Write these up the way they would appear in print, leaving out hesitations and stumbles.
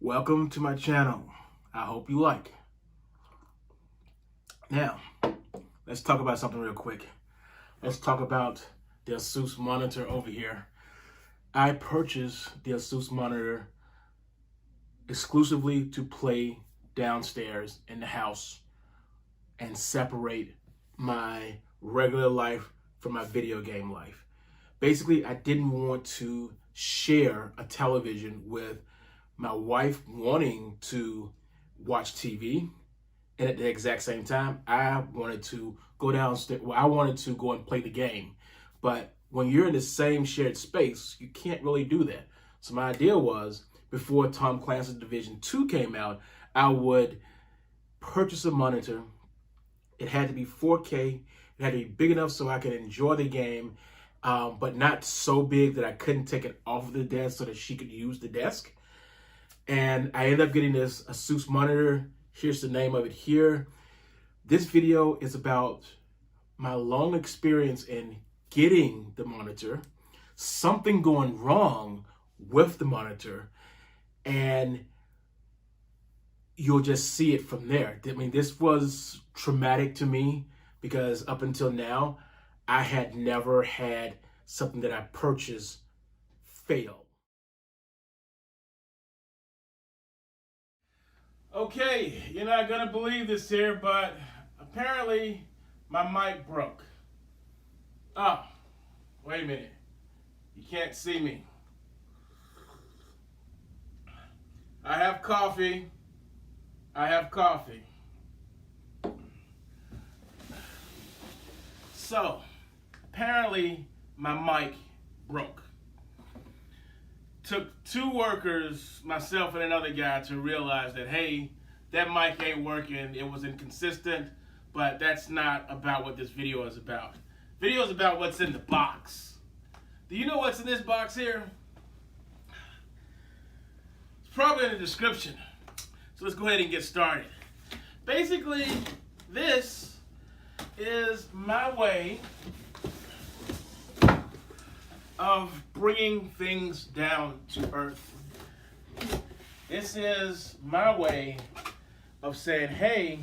Welcome to my channel. I hope you like. Now, let's talk about something real quick. Let's talk about the ASUS monitor over here. I purchased the ASUS monitor exclusively to play downstairs in the house and separate my regular life from my video game life. Basically, I didn't want to share a television with my wife wanting to watch TV, and at the exact same time, I wanted to go downstairs. Well, I wanted to go and play the game. But when you're in the same shared space, you can't really do that. So my idea was, before Tom Clancy's Division 2 came out, I would purchase a monitor. It had to be 4K. It had to be big enough so I could enjoy the game, but not so big that I couldn't take it off of the desk so that she could use the desk. And I ended up getting this ASUS monitor. Here's the name of it here. This video is about my long experience in getting the monitor, something going wrong with the monitor, and you'll just see it from there. I mean, this was traumatic to me because up until now, I had never had something that I purchased fail. Okay, you're not gonna believe this here, but apparently my mic broke. Oh, wait a minute. You can't see me. I have coffee. So, apparently my mic broke. Took two workers, myself and another guy, to realize that, hey, that mic ain't working. It was inconsistent, but that's not about what this video is about. Video is about what's in the box. Do you know what's in this box here? It's probably in the description. So let's go ahead and get started. Basically, this is my way of bringing things down to earth. This is my way of saying, hey,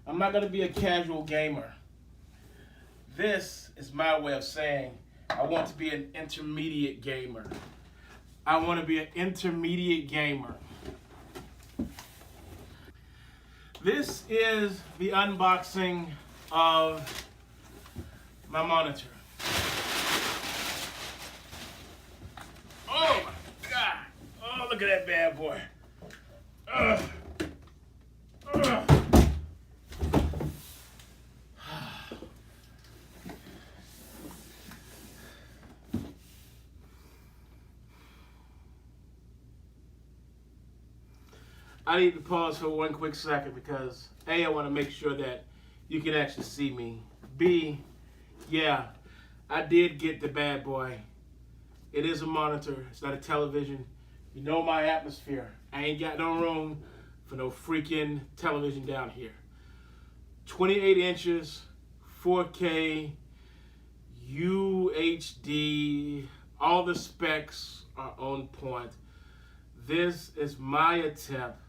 I'm not going to be a casual gamer. This is my way of saying, I want to be an intermediate gamer. I want to be an intermediate gamer. This is the unboxing of my monitor. Oh my God! Oh, look at that bad boy. I need to pause for one quick second because A, I want to make sure that you can actually see me. B, yeah, I did get the bad boy. It is a monitor. It's not a television. You know my atmosphere. I ain't got no room for no freaking television down here. 28 inches, 4K, UHD, all the specs are on point. This is my attempt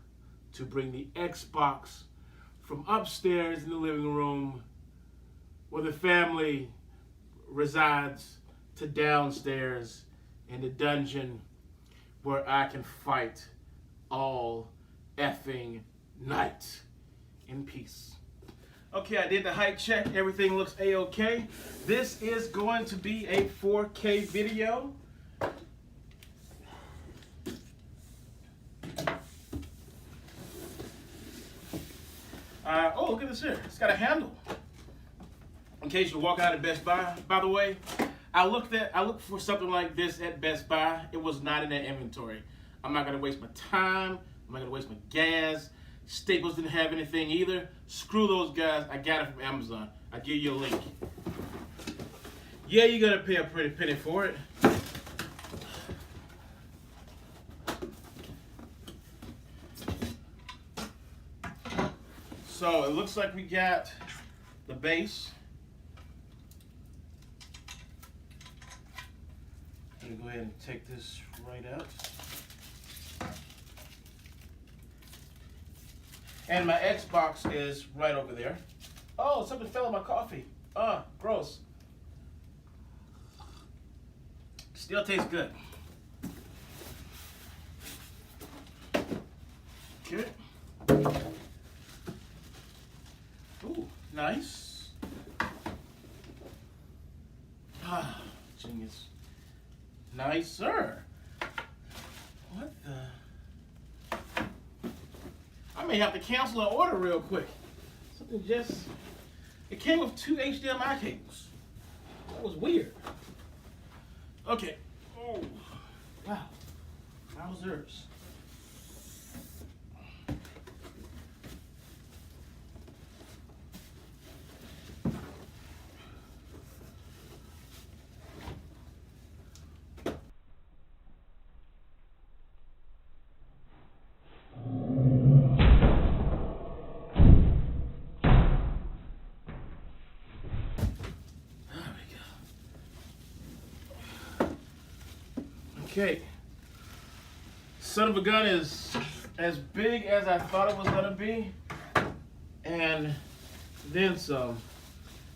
to bring the Xbox from upstairs in the living room where the family resides to downstairs in the dungeon where I can fight all effing night in peace. Okay, I did the height check. Everything looks A-okay. This is going to be a 4K video. Oh, look at this here. It's got a handle. In case you're walking out of Best Buy, by the way, I looked for something like this at Best Buy. It was not in their inventory. I'm not gonna waste my time. I'm not gonna waste my gas. Staples didn't have anything either. Screw those guys. I got it from Amazon. I'll give you a link. Yeah, you're gonna pay a pretty penny for it. So it looks like we got the base. I'm gonna go ahead and take this right out. And my Xbox is right over there. Oh, something fell in my coffee. Gross. Still tastes good. Good. Ooh, nice. Genius. Nice, sir. What the? I may have to cancel an order real quick. Something just... It came with 2 HDMI cables. That was weird. Okay. Oh, wow. Wowzers. Okay, son of a gun is as big as I thought it was gonna be, and then some.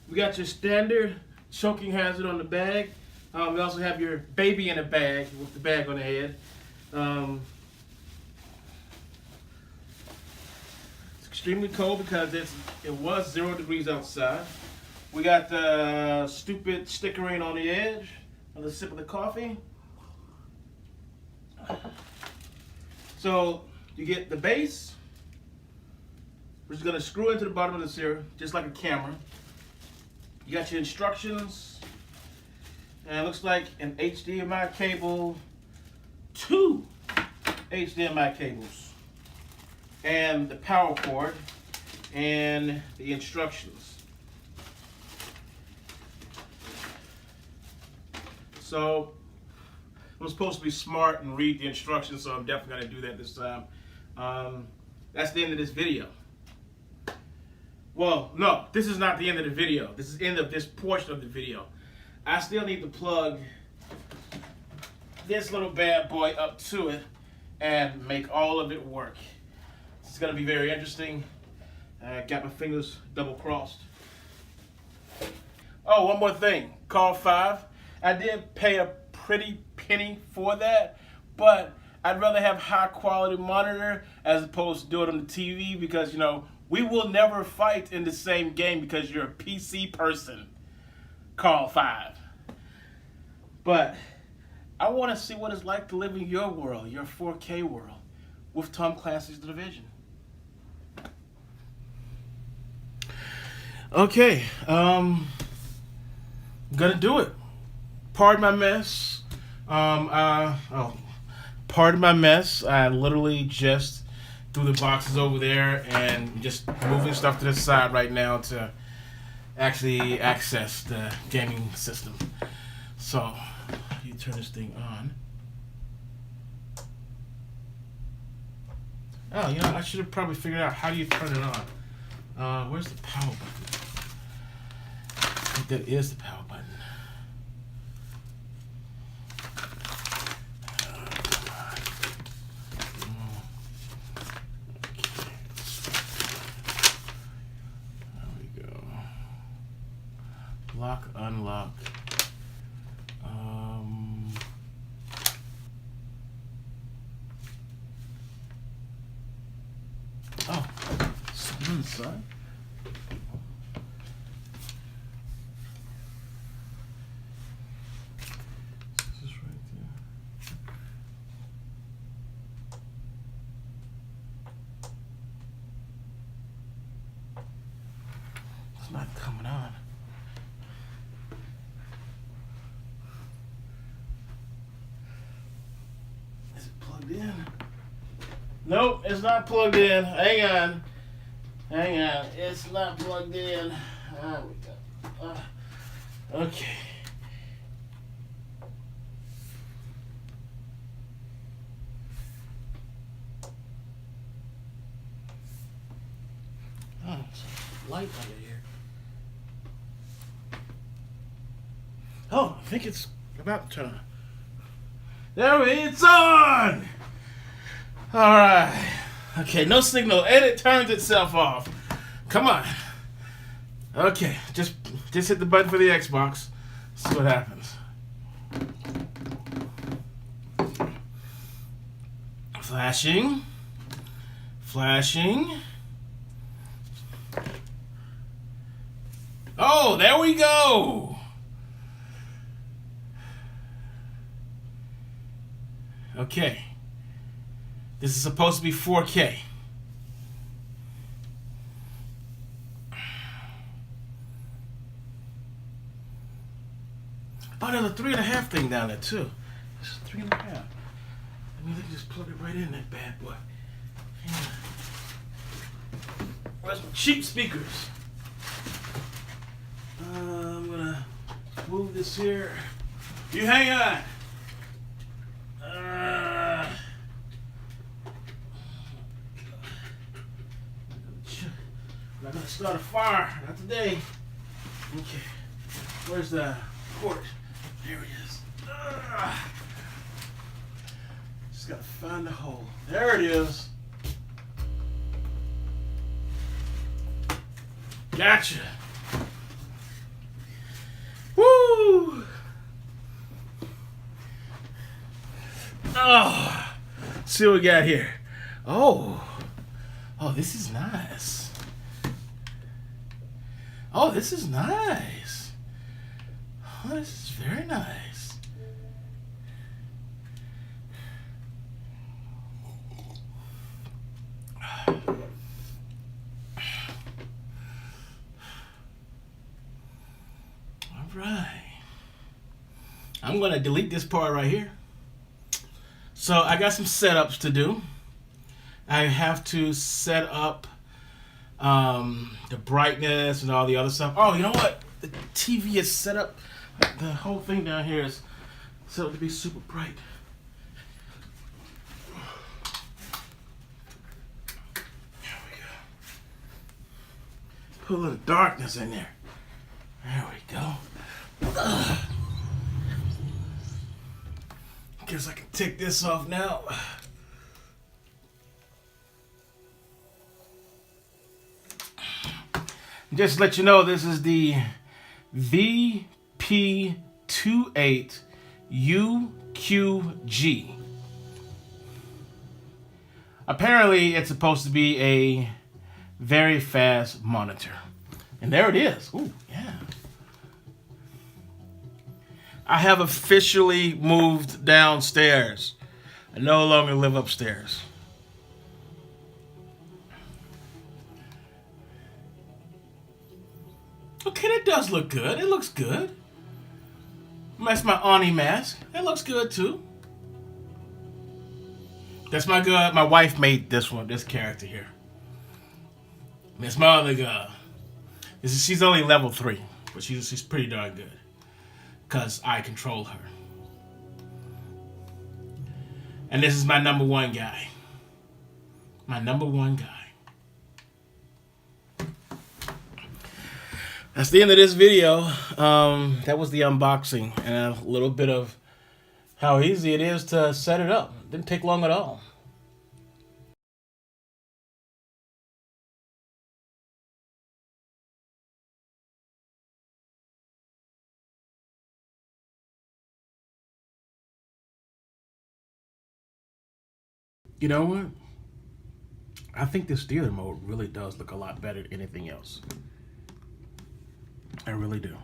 We got your standard choking hazard on the bag. We also have your baby in a bag with the bag on the head. It's extremely cold because it was 0 degrees outside. We got the stupid stickering on the edge of the sip of the coffee. So you get the base, which is going to screw into the bottom of this here, just like a camera. You got your instructions, and it looks like an HDMI cable, 2 HDMI cables, and the power cord, and the instructions. So I'm supposed to be smart and read the instructions, so I'm definitely going to do that this time. That's the end of this video. Well, no, this is not the end of the video. This is the end of this portion of the video. I still need to plug this little bad boy up to it and make all of it work. It's going to be very interesting. I got my fingers double crossed. Oh, one more thing. Call 5. I did pay a pretty penny for that, but I'd rather have high quality monitor as opposed to do it on the TV, because, you know, we will never fight in the same game because you're a PC person. Call 5. But I want to see what it's like to live in your world, your 4K world, with Tom Clancy's The Division. Okay, I'm gonna do it. Pardon my mess. Pardon my mess. I literally just threw the boxes over there and just moving stuff to the side right now to actually access the gaming system. So, you turn this thing on. Oh, you know, I should have probably figured out how do you turn it on. Where's the power button? I think that is the power button. Lock, unlock. Oh, something inside. This is right there. It's not coming on. In. Nope, it's not plugged in. Hang on. It's not plugged in. There we go. Okay. Oh, it's a light under here. Oh, I think it's about to turn on. There it's on! Alright. Okay, no signal, and it turns itself off. Come on. Okay, just hit the button for the Xbox. See what happens. Flashing. Flashing. Oh, there we go. Okay. This is supposed to be 4K. Oh, there's a 3.5 thing down there too. This is 3.5. I mean, they can just plug it right in that bad boy. Yeah. Where's my cheap speakers? I'm gonna move this here. You hang on. I'm not gonna start a fire. Not today. Okay. Where's the port? There it is. Just gotta find the hole. There it is. Gotcha. Woo! Oh, see what we got here. Oh, this is nice. Oh, this is nice. Oh, this is very nice. All right. I'm going to delete this part right here. So I got some setups to do. I have to set up the brightness and all the other stuff. Oh, you know what? The TV is set up. The whole thing down here is set up to be super bright. There we go. Put a little darkness in there. There we go. Guess I can take this off now. Just to let you know, this is the VP28UQG. Apparently, it's supposed to be a very fast monitor. And there it is. Ooh, yeah. I have officially moved downstairs. I no longer live upstairs. Okay, that does look good. It looks good. That's my Ani mask. That looks good too. That's my girl. My wife made this one, this character here. That's my other girl. She's only level 3, but she's pretty darn good. Because I control her. And this is my number 1 guy. My number 1 guy. That's the end of this video. That was the unboxing and a little bit of how easy it is to set it up. Didn't take long at all. You know what? I think this theater mode really does look a lot better than anything else. I really do.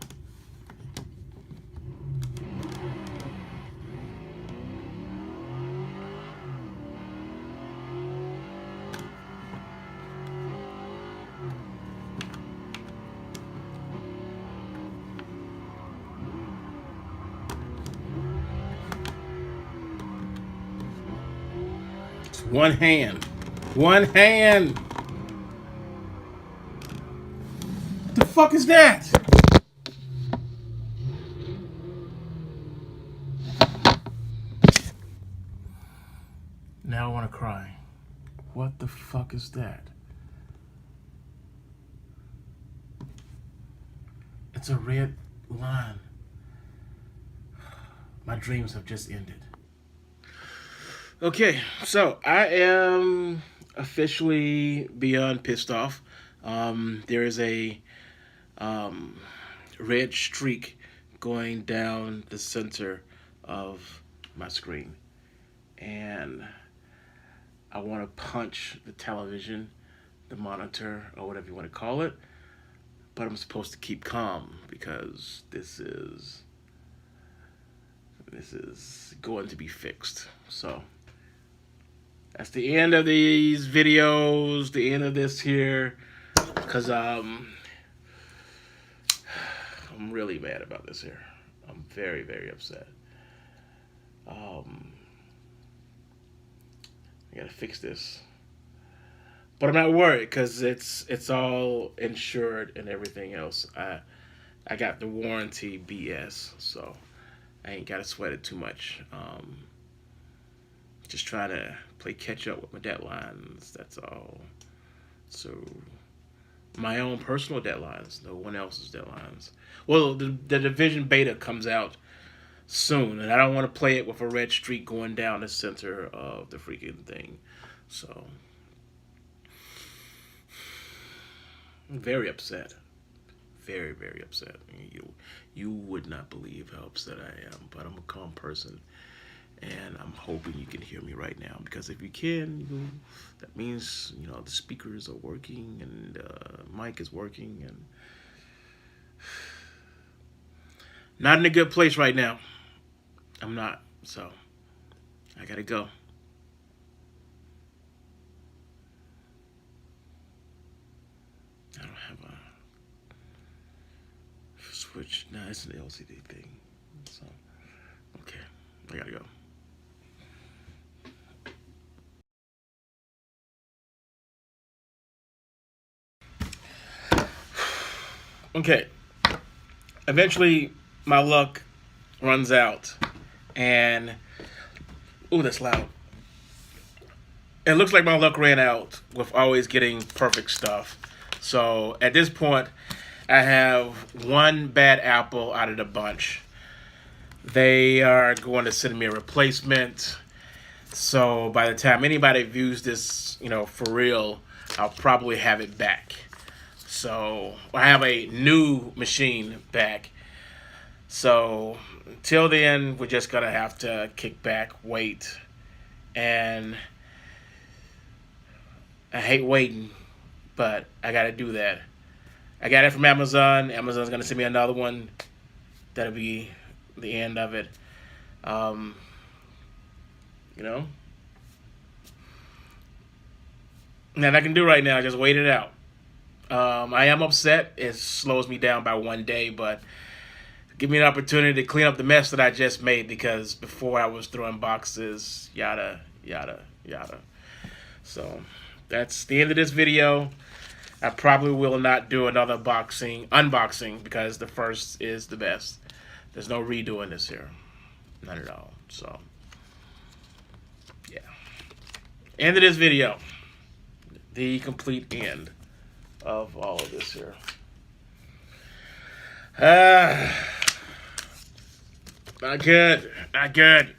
It's one hand. One hand. What the fuck is that? Now I want to cry. What the fuck is that? It's a red line. My dreams have just ended. Okay, so I am officially beyond pissed off. There is a red streak going down the center of my screen, and I want to punch the television, the monitor, or whatever you want to call it, but I'm supposed to keep calm because this is going to be fixed. So that's the end of these videos, the end of this here, because I'm really mad about this here. I'm very, very upset. I gotta fix this, but I'm not worried because it's all insured and everything else. I got the warranty BS, so I ain't gotta sweat it too much. Just trying to play catch up with my deadlines. That's all. So my own personal deadlines, no one else's deadlines. Well, the Division beta comes out soon, and I don't want to play it with a red streak going down the center of the freaking thing. So I'm very upset. Very, very upset. You would not believe how upset I am, but I'm a calm person, and I'm hoping you can hear me right now, because if you can, that means the speakers are working and mic is working, and not in a good place right now. I'm not, so I gotta go. I don't have a switch. No, it's an LCD thing. So, okay, I gotta go. Okay, eventually my luck runs out, and ooh, that's loud. It looks like my luck ran out with always getting perfect stuff. So at this point, I have one bad apple out of the bunch. They are going to send me a replacement. So by the time anybody views this, for real, I'll probably have it back. So I have a new machine back. So until then, we're just gonna have to kick back, wait, and I hate waiting, but I gotta do that. I got it from Amazon. Amazon's gonna send me another one. That'll be the end of it. Nothing I can do right now. Just wait it out. I am upset. It slows me down by one day, but give me an opportunity to clean up the mess that I just made, because before I was throwing boxes, yada, yada, yada. So that's the end of this video. I probably will not do another unboxing, because the first is the best. There's no redoing this here. None at all. So, yeah. End of this video. The complete end of all of this here. Not good. Not good.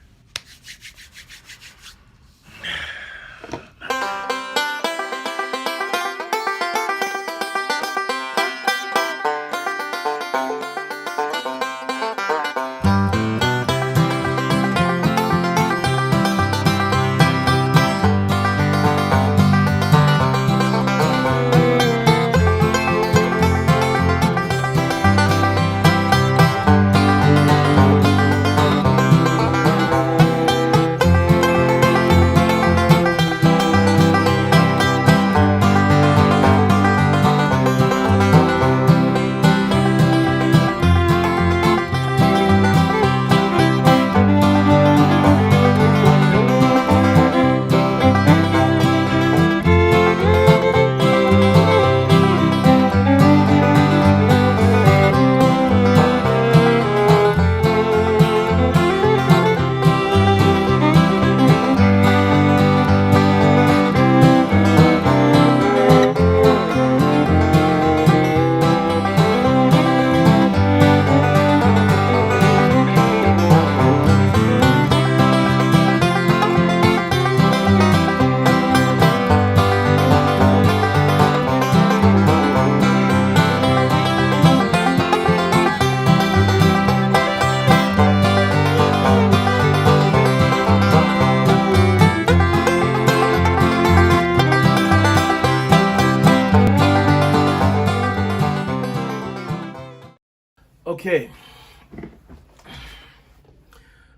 Okay,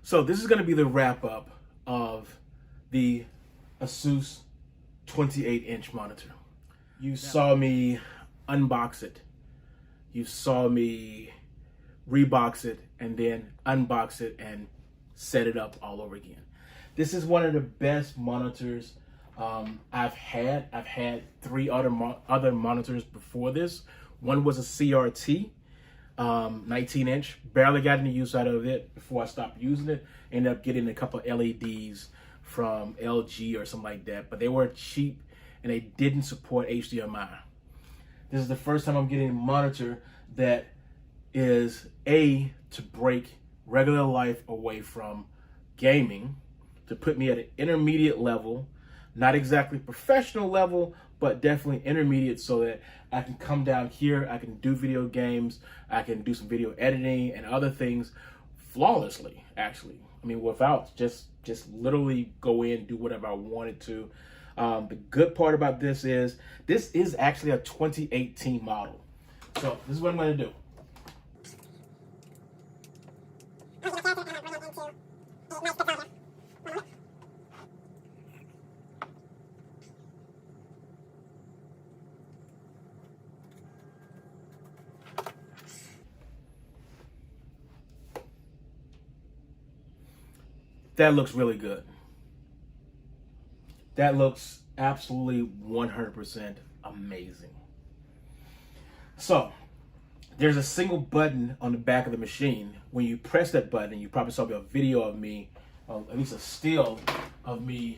so this is going to be the wrap up of the ASUS 28-inch monitor. You saw me unbox it. You saw me rebox it and then unbox it and set it up all over again. This is one of the best monitors I've had. I've had three other monitors before this. One was a CRT, 19-inch. Barely got any use out of it before I stopped using it. Ended up getting a couple of LEDs from LG or something like that, but they were cheap and they didn't support HDMI. This is the first time I'm getting a monitor that is to break regular life away from gaming, to put me at an intermediate level, not exactly professional level, but definitely intermediate, so that I can come down here, I can do video games, I can do some video editing and other things flawlessly, actually. I mean, without just literally go in, do whatever I wanted to. The good part about this is actually a 2018 model. So this is what I'm going to do. That looks really good. That looks absolutely 100% amazing. So there's a single button on the back of the machine. When you press that button, you probably saw a video of me, at least a still of me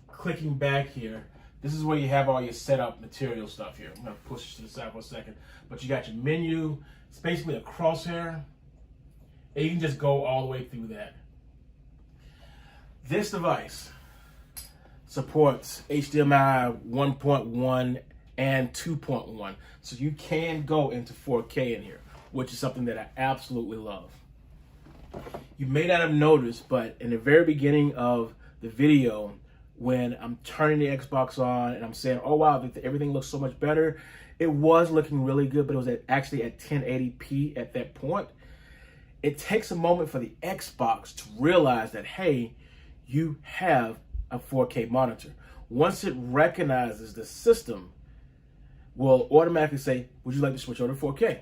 clicking back here. This is where you have all your setup material stuff here. I'm gonna push to the side for a second. But you got your menu. It's basically a crosshair. And you can just go all the way through that. This device supports HDMI 1.1 and 2.1. So you can go into 4K in here, which is something that I absolutely love. You may not have noticed, but in the very beginning of the video, when I'm turning the Xbox on and I'm saying, oh wow, everything looks so much better, it was looking really good, but it was actually at 1080p at that point. It takes a moment for the Xbox to realize that, hey, you have a 4K monitor. Once it recognizes, the system will automatically say, would you like to switch over to 4K?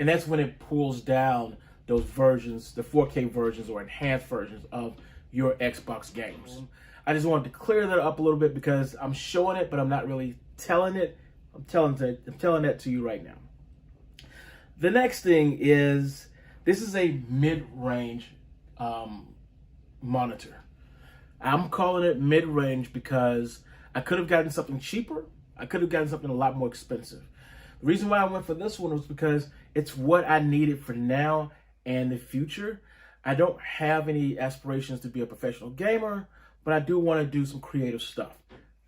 And that's when it pulls down those versions, the 4K versions or enhanced versions of your Xbox games. I just wanted to clear that up a little bit because I'm showing it, but I'm not really telling it. I'm telling that to you right now. The next thing is, this is a mid-range monitor. I'm calling it mid-range because I could have gotten something cheaper. I could have gotten something a lot more expensive. The reason why I went for this one was because it's what I needed for now and the future. I don't have any aspirations to be a professional gamer, but I do want to do some creative stuff.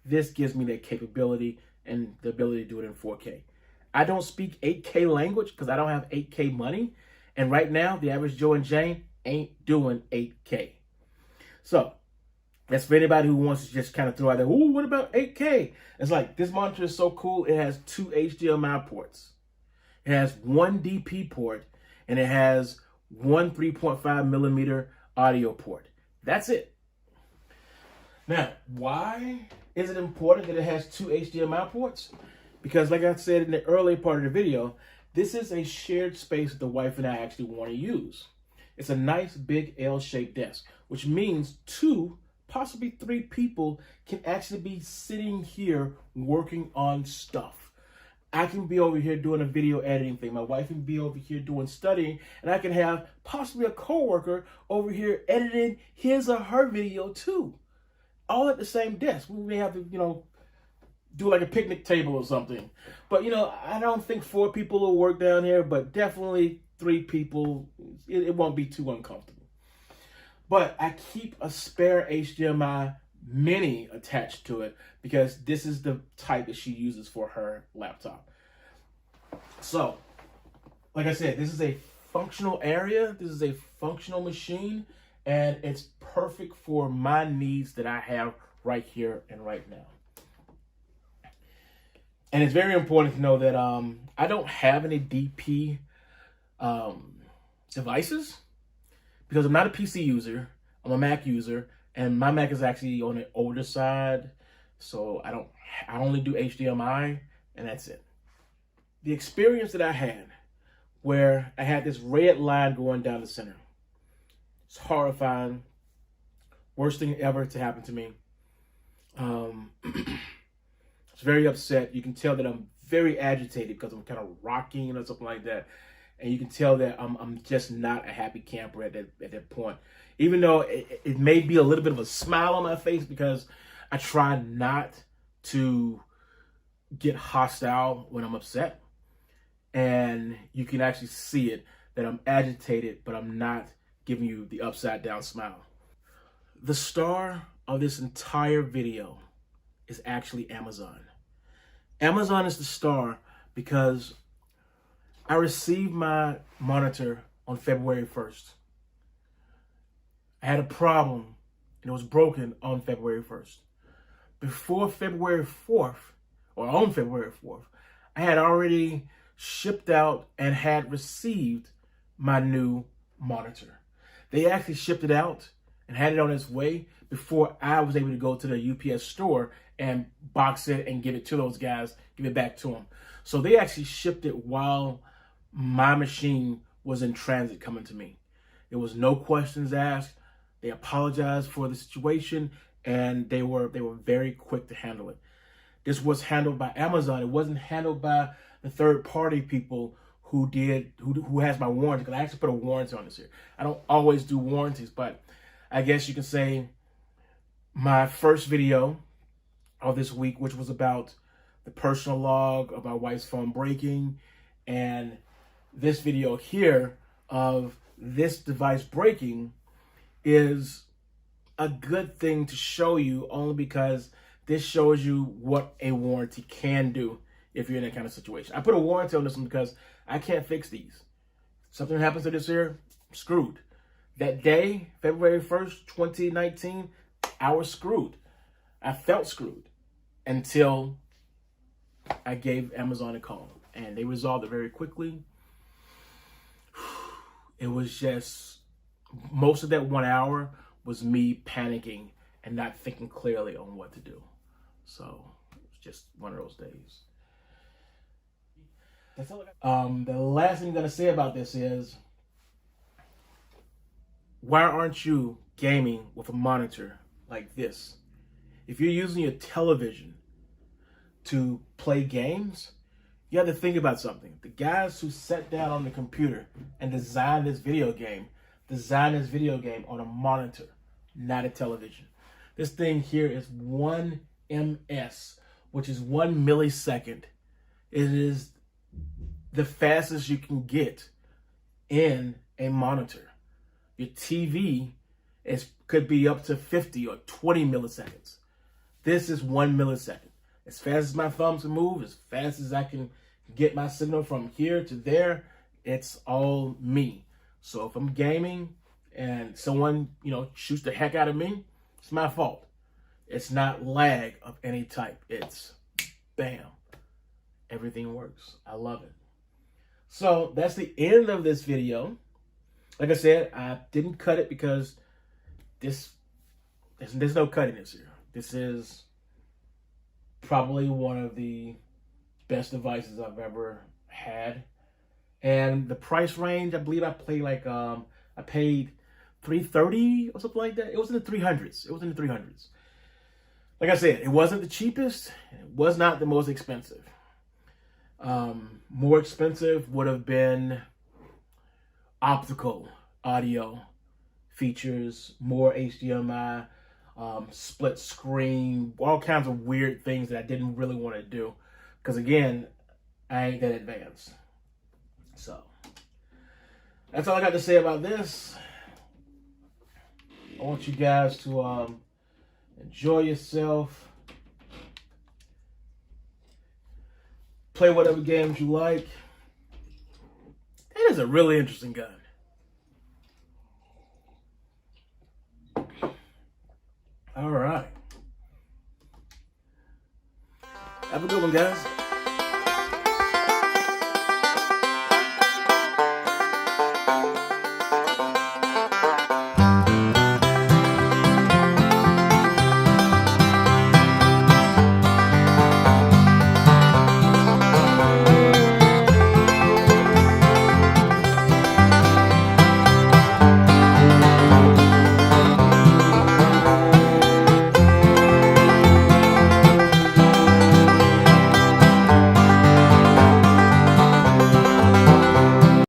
This gives me that capability and the ability to do it in 4K. I don't speak 8K language because I don't have 8K money. And right now, the average Joe and Jane ain't doing 8K. So that's for anybody who wants to just kind of throw out there, ooh, what about 8K? It's like, this monitor is so cool. It has 2 HDMI ports. It has 1 DP port, and it has 1 3.5 millimeter audio port. That's it. Now, why is it important that it has 2 HDMI ports? Because like I said in the earlier part of the video, this is a shared space that the wife and I actually want to use. It's a nice big L-shaped desk, which means 2, possibly 3 people can actually be sitting here working on stuff. I can be over here doing a video editing thing. My wife can be over here doing studying, and I can have possibly a coworker over here editing his or her video too. All at the same desk. We may have to, do like a picnic table or something. But, I don't think 4 people will work down here, but definitely 3 people. It won't be too uncomfortable. But I keep a spare HDMI mini attached to it because this is the type that she uses for her laptop. So, like I said, this is a functional area. This is a functional machine, and it's perfect for my needs that I have right here and right now. And it's very important to know that I don't have any DP devices, because I'm not a PC user, I'm a Mac user, and my Mac is actually on the older side, so I only do HDMI, and that's it. The experience that I had, where I had this red line going down the center, it's horrifying. Worst thing ever to happen to me. I was very upset. You can tell that I'm very agitated because I'm kind of rocking or something like that. And you can tell that I'm just not a happy camper at that point. Even though it may be a little bit of a smile on my face, because I try not to get hostile when I'm upset. And you can actually see it, that I'm agitated, but I'm not giving you the upside down smile. The star of this entire video is actually Amazon. Amazon is the star because I received my monitor on February 1st. I had a problem and it was broken on February 1st. Before February 4th, or on February 4th, I had already shipped out and had received my new monitor. They actually shipped it out and had it on its way before I was able to go to the UPS store and box it and give it to those guys, give it back to them. So they actually shipped it while my machine was in transit coming to me. There was no questions asked. They apologized for the situation, and they were very quick to handle it. This was handled by Amazon. It wasn't handled by the third-party people who has my warranty, because I actually put a warranty on this here. I don't always do warranties, but I guess you can say my first video of this week, which was about the personal log of my wife's phone breaking, and this video here of this device breaking, is a good thing to show you, only because this shows you what a warranty can do if you're in that kind of situation. I put a warranty on this one because I can't fix these. Something happens to this here, I'm screwed. That day, February 1st, 2019, I was screwed. I felt screwed until I gave Amazon a call, and they resolved it very quickly. It was just, most of that 1 hour was me panicking and not thinking clearly on what to do. So it was just one of those days. That's all I got. The last thing I'm gonna say about this is, why aren't you gaming with a monitor like this? If you're using your television to play games, you have to think about something. The guys who sat down on the computer and designed this video game on a monitor, not a television. This thing here is 1 ms, which is 1 millisecond. It is the fastest you can get in a monitor. Your TV could be up to 50 or 20 milliseconds. This is 1 millisecond. As fast as my thumbs can move, as fast as I can get my signal from here to there, it's all me. So if I'm gaming and someone, shoots the heck out of me, it's my fault. It's not lag of any type. It's bam. Everything works. I love it. So that's the end of this video. Like I said, I didn't cut it because there's no cutting this here. This is probably one of the best devices I've ever had. And the price range, I believe I paid $330 or something like that. It was in the 300s. Like I said, it wasn't the cheapest. It was not the most expensive. More expensive would have been optical audio features, more HDMI, split screen, all kinds of weird things that I didn't really want to do. Because again, I ain't that advanced. So that's all I got to say about this. I want you guys to enjoy yourself. Play whatever games you like. That is a really interesting gun. All right. Have a good one, guys.